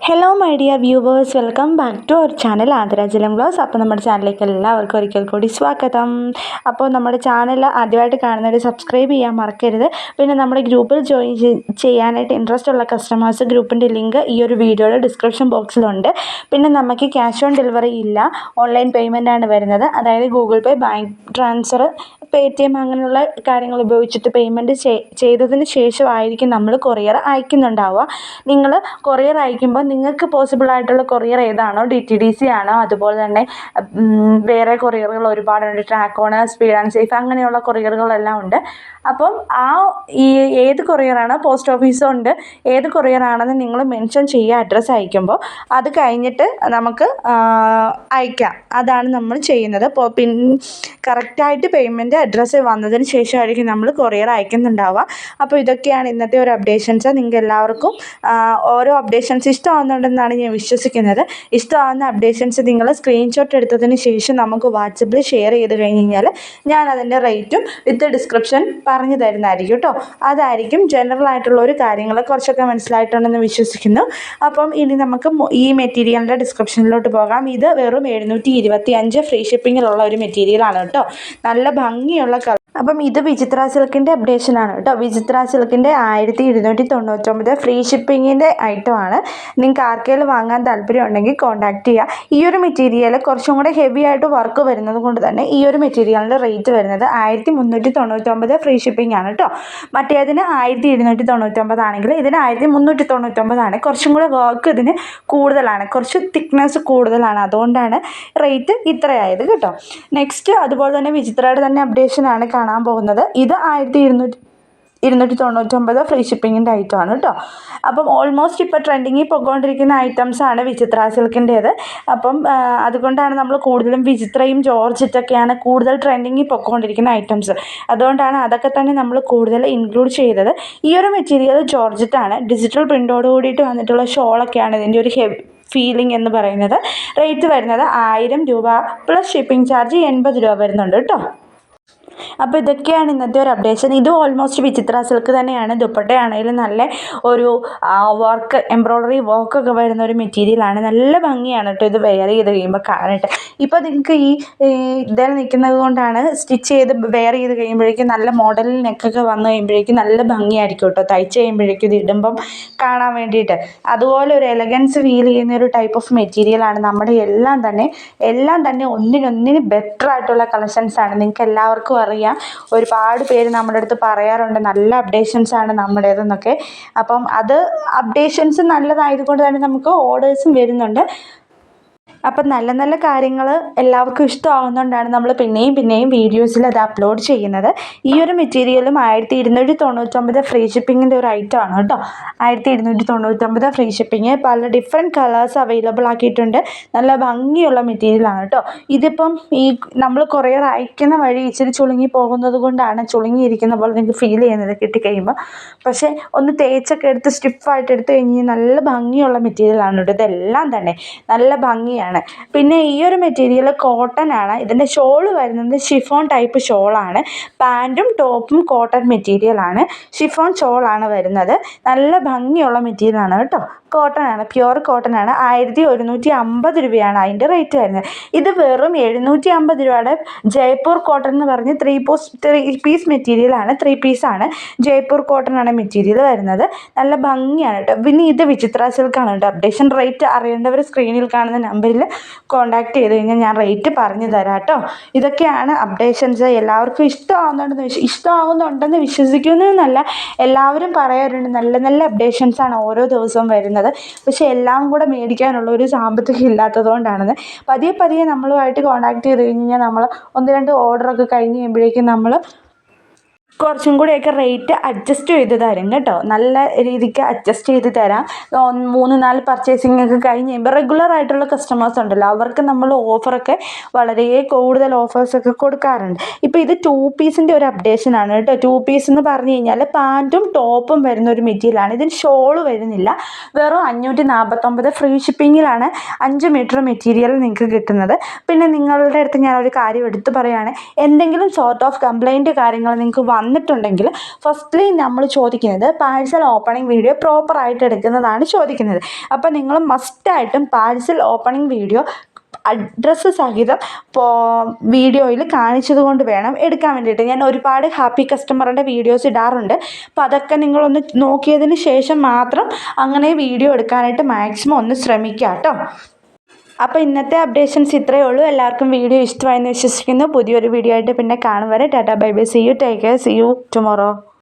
Hello my dear viewers, welcome back to our channel ആദരാജലം vlogs. അപ്പോൾ നമ്മുടെ ചാനലിലേക്ക് എല്ലാവർക്കും ഒരിക്കൽ കൂടി സ്വാഗതം. അപ്പോൾ നമ്മുടെ ചാനൽ ആദ്യമായിട്ട് കാണുന്നവർ സബ്സ്ക്രൈബ് ചെയ്യാൻ മറക്കരുത്. പിന്നെ നമ്മുടെ ഗ്രൂപ്പിൽ ജോയിൻ ചെയ്യാനായിട്ട് ഇൻട്രസ്റ്റ് ഉള്ള കസ്റ്റമേഴ്സ് ഗ്രൂപ്പിൻ്റെ ലിങ്ക് ഈ ഒരു വീഡിയോയുടെ ഡിസ്ക്രിപ്ഷൻ ബോക്സിലുണ്ട്. പിന്നെ നമുക്ക് ക്യാഷ് ഓൺ ഡെലിവറി ഇല്ല, ഓൺലൈൻ പേയ്മെൻ്റ് ആണ് വരുന്നത്. അതായത് ഗൂഗിൾ പേ, ബാങ്ക് ട്രാൻസ്ഫർ, പേടിഎം അങ്ങനെയുള്ള കാര്യങ്ങൾ ഉപയോഗിച്ചിട്ട് പേയ്മെൻറ്റ് ചെയ്തതിന് ശേഷമായിരിക്കും നമ്മൾ കൊറിയർ അയക്കുന്നുണ്ടാവുക. നിങ്ങൾ കൊറിയർ അയക്കുമ്പോൾ നിങ്ങൾക്ക് പോസിബിൾ ആയിട്ടുള്ള കൊറിയർ ഏതാണോ, DTDC ആണോ, അതുപോലെ തന്നെ വേറെ കൊറിയറുകൾ ഒരുപാടുണ്ട്, ട്രാക്കോൺ, സ്പീഡ് ആൻഡ് സേഫ് അങ്ങനെയുള്ള കൊറിയറുകളെല്ലാം ഉണ്ട്. അപ്പം ഏത് കൊറിയറാണോ, പോസ്റ്റ് ഓഫീസും ഉണ്ട്, ഏത് കൊറിയറാണെന്ന് നിങ്ങൾ മെൻഷൻ ചെയ്യുക അഡ്രസ്സ് അയക്കുമ്പോൾ. അത് കഴിഞ്ഞിട്ട് നമുക്ക് അയക്കാം. അതാണ് നമ്മൾ ചെയ്യുന്നത്. കറക്റ്റായിട്ട് പേയ്മെൻറ്റ് അഡ്രസ്സ് വന്നതിന് ശേഷമായിരിക്കും നമ്മൾ കൊറിയർ അയക്കുന്നുണ്ടാവുക. അപ്പോൾ ഇതൊക്കെയാണ് ഇന്നത്തെ ഒരു അപ്ഡേഷൻസ്. നിങ്ങൾക്ക് എല്ലാവർക്കും ഓരോ അപ്ഡേഷൻസ് ഇഷ്ടമാകുന്നുണ്ടെന്നാണ് ഞാൻ വിശ്വസിക്കുന്നത്. ഇഷ്ടമാകുന്ന അപ്ഡേഷൻസ് നിങ്ങൾ സ്ക്രീൻഷോട്ട് എടുത്തതിന് ശേഷം നമുക്ക് വാട്സപ്പിൽ ഷെയർ ചെയ്ത് കഴിഞ്ഞ് കഴിഞ്ഞാൽ ഞാൻ അതിൻ്റെ റേറ്റും വിത്ത് ഡിസ്ക്രിപ്ഷൻ പറഞ്ഞു തരുന്നതായിരിക്കും കേട്ടോ. അതായിരിക്കും ജനറൽ ആയിട്ടുള്ള ഒരു കാര്യങ്ങൾ കുറച്ചൊക്കെ മനസ്സിലായിട്ടുണ്ടെന്ന് വിശ്വസിക്കുന്നു. അപ്പം ഇനി നമുക്ക് ഈ മെറ്റീരിയലിൻ്റെ ഡിസ്ക്രിപ്ഷനിലോട്ട് പോകാം. ഇത് വെറും 725 ഫ്രീ ഷിപ്പിങ്ങിലുള്ള ഒരു മെറ്റീരിയലാണ് കേട്ടോ. നല്ല ഭംഗിയുള്ള അപ്പം ഇത് വിചിത്ര സിൽക്കിൻ്റെ അപ്ഡേഷനാണ് കേട്ടോ. വിചിത്ര സിൽക്കിൻ്റെ 1299 ഫ്രീ ഷിപ്പിങ്ങിൻ്റെ ഐറ്റമാണ്. നിങ്ങൾക്ക് ആർക്കെങ്കിലും വാങ്ങാൻ താല്പര്യം ഉണ്ടെങ്കിൽ കോൺടാക്ട് ചെയ്യുക. ഈ ഒരു മെറ്റീരിയൽ കുറച്ചും കൂടെ ഹെവി ആയിട്ട് വർക്ക് വരുന്നത് കൊണ്ട് തന്നെ ഈ ഒരു മെറ്റീരിയലിൻ്റെ റേറ്റ് വരുന്നത് 1399 ഫ്രീ ഷിപ്പിംഗ് ആണ് കേട്ടോ. മറ്റേതിന് 1299 ആണെങ്കിൽ ഇതിന് 1399 ആണ്. കുറച്ചും കൂടെ വർക്ക് ഇതിന് കൂടുതലാണ്, കുറച്ച് തിക്നെസ് കൂടുതലാണ്, അതുകൊണ്ടാണ് റേറ്റ് ഇത്രയായത് കേട്ടോ. നെക്സ്റ്റ് അതുപോലെ തന്നെ വിചിത്രയുടെ തന്നെ അപ്ഡേഷനാണ് കാണാൻ പോകുന്നത്. ഇത് 1299 ഫ്രീ ഷിപ്പിങ്ങിൻ്റെ ഐറ്റമാണ് കേട്ടോ. അപ്പം ഓൾമോസ്റ്റ് ഇപ്പോൾ ട്രെൻഡിങ്ങിൽ പൊയ്ക്കൊണ്ടിരിക്കുന്ന ഐറ്റംസാണ് വിചിത്ര സിൽക്കിൻ്റേത്. അപ്പം അതുകൊണ്ടാണ് നമ്മൾ കൂടുതലും വിചിത്രയും ജോർജറ്റൊക്കെയാണ് കൂടുതൽ ട്രെൻഡിങ്ങിൽ പൊയ്ക്കൊണ്ടിരിക്കുന്ന ഐറ്റംസ്. അതുകൊണ്ടാണ് അതൊക്കെ തന്നെ നമ്മൾ കൂടുതൽ ഇൻക്ലൂഡ് ചെയ്തത്. ഈ ഒരു മെറ്റീരിയൽ ജോർജറ്റാണ്, ഡിജിറ്റൽ പ്രിൻ്റോട് കൂടിയിട്ട് വന്നിട്ടുള്ള ഷോളൊക്കെയാണ് ഇതിൻ്റെ ഒരു ഫീലിംഗ് എന്ന് പറയുന്നത്. റേറ്റ് വരുന്നത് 1000 രൂപ പ്ലസ് ഷിപ്പിംഗ് ചാർജ് 80 രൂപ വരുന്നുണ്ട് കേട്ടോ. അപ്പോൾ ഇതൊക്കെയാണ് ഇന്നത്തെ ഒരു അപ്ഡേഷൻ. ഇത് ഓൾമോസ്റ്റ് വിചിത്ര സിൽക്ക് തന്നെയാണ്. ദുപ്പട്ടയാണെങ്കിലും നല്ല ഒരു വർക്ക്, എംബ്രോയ്ഡറി വർക്കൊക്കെ വരുന്ന ഒരു മെറ്റീരിയലാണ്. നല്ല ഭംഗിയാണ് കേട്ടോ ഇത് വെയർ ചെയ്ത് കഴിയുമ്പോൾ കാണാനായിട്ട്. ഇപ്പോൾ നിങ്ങൾക്ക് ഇതിൽ നിൽക്കുന്നത് കൊണ്ടാണ് സ്റ്റിച്ച് ചെയ്ത് വെയർ ചെയ്ത് കഴിയുമ്പോഴേക്കും നല്ല മോഡലിൽ നെക്കൊക്കെ വന്നു കഴിയുമ്പോഴേക്കും നല്ല ഭംഗിയായിരിക്കും കേട്ടോ. തയ്ച്ച് കഴിയുമ്പോഴേക്കും ഇത് ഇടുമ്പം കാണാൻ വേണ്ടിയിട്ട് അതുപോലെ ഒരു എലഗൻസ് ഫീൽ ചെയ്യുന്ന ഒരു ടൈപ്പ് ഓഫ് മെറ്റീരിയലാണ്. നമ്മുടെ എല്ലാം തന്നെ ഒന്നിനൊന്നിന് ബെറ്റർ ആയിട്ടുള്ള കളക്ഷൻസാണ്. നിങ്ങൾക്ക് എല്ലാവർക്കും അറിയാം, ഒരുപാട് പേര് നമ്മുടെ അടുത്ത് പറയാറുണ്ട് നല്ല അപ്ഡേഷൻസാണ് നമ്മുടേതെന്നൊക്കെ. അപ്പം അത് അപ്ഡേഷൻസ് നല്ലതായതുകൊണ്ട് തന്നെ നമുക്ക് ഓർഡേഴ്സും വരുന്നുണ്ട്. അപ്പം നല്ല നല്ല കാര്യങ്ങൾ എല്ലാവർക്കും ഇഷ്ടമാകുന്നതുകൊണ്ടാണ് നമ്മൾ പിന്നെയും വീഡിയോസിൽ അത് അപ്ലോഡ് ചെയ്യുന്നത്. ഈ ഒരു മെറ്റീരിയലും 1299 ഫ്രീ ഷിപ്പിങ്ങിൻ്റെ ഒരു ഐറ്റമാണ് കേട്ടോ. 1299 ഫ്രീ ഷിപ്പിങ്. പല ഡിഫറെൻറ്റ് കളേഴ്സ് അവൈലബിൾ ആക്കിയിട്ടുണ്ട്. നല്ല ഭംഗിയുള്ള മെറ്റീരിയലാണ് കേട്ടോ. ഇതിപ്പം ഈ നമ്മൾ കൊറിയർ അയക്കുന്ന വഴി ഇച്ചിരി ചുളുങ്ങി പോകുന്നത് കൊണ്ടാണ് ചുളുങ്ങിയിരിക്കുന്ന പോലെ നിങ്ങൾക്ക് ഫീൽ ചെയ്യുന്നത് കിട്ടിക്കഴിയുമ്പോൾ. പക്ഷേ ഒന്ന് തേച്ചൊക്കെ എടുത്ത് സ്റ്റിഫായിട്ട് എടുത്ത് കഴിഞ്ഞ് നല്ല ഭംഗിയുള്ള മെറ്റീരിയലാണ് കേട്ടോ. ഇതെല്ലാം തന്നെ നല്ല ഭംഗിയാണ്. പിന്നെ ഈ ഒരു മെറ്റീരിയൽ കോട്ടൺ ആണ്. ഇതിൻ്റെ ഷോള് വരുന്നത് ഷിഫോൺ ടൈപ്പ് ഷോളാണ്. പാൻറ്റും ടോപ്പും കോട്ടൺ മെറ്റീരിയലാണ്. ഷിഫോൺ ഷോളാണ് വരുന്നത്. നല്ല ഭംഗിയുള്ള മെറ്റീരിയലാണ് കേട്ടോ. കോട്ടൺ ആണ്, പ്യുവർ കോട്ടൺ ആണ്. 1150 രൂപയാണ് അതിൻ്റെ റേറ്റ് വരുന്നത്. ഇത് വെറും 750 രൂപയുടെ ജയ്പൂർ കോട്ടൺ എന്ന് പറഞ്ഞ് 3 പീസ് മെറ്റീരിയലാണ്. 3 പീസാണ്. ജയ്പൂർ കോട്ടൺ ആണ് മെറ്റീരിയൽ വരുന്നത്. നല്ല ഭംഗിയാണ് കേട്ടോ. പിന്നെ ഇത് വിചിത്ര സിൽക്കാണ് കേട്ടോ. അപ്ഡേഷൻ റേറ്റ് അറിയേണ്ടവർ സ്ക്രീനിൽ കാണുന്ന നമ്പറിൽ കോൺടാക്ട് ചെയ്ത് കഴിഞ്ഞാൽ ഞാൻ റേറ്റ് പറഞ്ഞു തരാം കേട്ടോ. ഇതൊക്കെയാണ് അപ്ഡേഷൻസ്. എല്ലാവർക്കും ഇഷ്ടമാകുന്നുണ്ടെന്ന് വിശ്വസിക്കുന്നതെന്നല്ല, എല്ലാവരും പറയാറുണ്ട് നല്ല നല്ല അപ്ഡേഷൻസാണ് ഓരോ ദിവസവും വരുന്നത്. പക്ഷേ എല്ലാം കൂടെ മേടിക്കാനുള്ള ഒരു സാമ്പത്തികം ഇല്ലാത്തതുകൊണ്ടാണെന്ന്. പതിയെ നമ്മളുമായിട്ട് കോൺടാക്ട് ചെയ്ത് കഴിഞ്ഞാൽ നമ്മൾ 1-2 ഓർഡറൊക്കെ കഴിഞ്ഞ് കഴിയുമ്പോഴേക്കും നമ്മൾ കുറച്ചും കൂടെയൊക്കെ റേറ്റ് അഡ്ജസ്റ്റ് ചെയ്ത് തരും കേട്ടോ. നല്ല രീതിക്ക് അഡ്ജസ്റ്റ് ചെയ്ത് തരാം. 3-4 പർച്ചേസിംഗ് ഒക്കെ കഴിഞ്ഞ് കഴിയുമ്പോൾ റെഗുലർ ആയിട്ടുള്ള കസ്റ്റമേഴ്സ് ഉണ്ടല്ലോ, അവർക്ക് നമ്മൾ ഓഫറൊക്കെ വളരെ കൂടുതൽ ഓഫേഴ്സൊക്കെ കൊടുക്കാറുണ്ട്. ഇപ്പോൾ ഇത് 2 പീസിൻ്റെ ഒരു അപ്ഡേഷനാണ് കേട്ടോ. 2 പീസ് എന്ന് പറഞ്ഞു കഴിഞ്ഞാൽ പാൻറ്റും ടോപ്പും വരുന്ന ഒരു മെറ്റീരിയലാണ്. ഇതിന് ഷോള് വരുന്നില്ല. വെറും 549 ഫ്രീ ഷിപ്പിങ്ങിലാണ് 5 മീറ്റർ മെറ്റീരിയൽ നിങ്ങൾക്ക് കിട്ടുന്നത്. പിന്നെ നിങ്ങളുടെ അടുത്ത് ഞാനൊരു കാര്യം എടുത്തു പറയുകയാണ്, എന്തെങ്കിലും സോർട്ട് ഓഫ് കംപ്ലൈൻറ്റ് കാര്യങ്ങൾ നിങ്ങൾക്ക് വന്നിട്ടുണ്ടെങ്കിൽ ഫസ്റ്റ്ലി നമ്മൾ ചോദിക്കുന്നത് പാഴ്സൽ ഓപ്പണിംഗ് വീഡിയോ പ്രോപ്പറായിട്ട് എടുക്കുന്നതാണ് ചോദിക്കുന്നത്. അപ്പോൾ നിങ്ങൾ മസ്റ്റായിട്ടും പാഴ്സൽ ഓപ്പണിംഗ് വീഡിയോ അഡ്രസ്സ് സഹിതം വീഡിയോയിൽ കാണിച്ചത് കൊണ്ട് വേണം എടുക്കാൻ വേണ്ടിയിട്ട്. ഞാൻ ഒരുപാട് ഹാപ്പി കസ്റ്റമറിൻ്റെ വീഡിയോസ് ഇടാറുണ്ട്. അപ്പോൾ അതൊക്കെ നിങ്ങളൊന്ന് നോക്കിയതിന് ശേഷം മാത്രം അങ്ങനെ വീഡിയോ എടുക്കാനായിട്ട് മാക്സിമം ഒന്ന് ശ്രമിക്കുക കേട്ടോ. അപ്പോൾ ഇന്നത്തെ അപ്ഡേഷൻസ് ഇത്രയേ ഉള്ളൂ. എല്ലാവർക്കും വീഡിയോ ഇഷ്ടമായെന്ന് വിശ്വസിക്കുന്നു. പുതിയൊരു വീഡിയോ ആയിട്ട് പിന്നെ കാണും വരെ tata bye bye, see you, take care, see you tomorrow.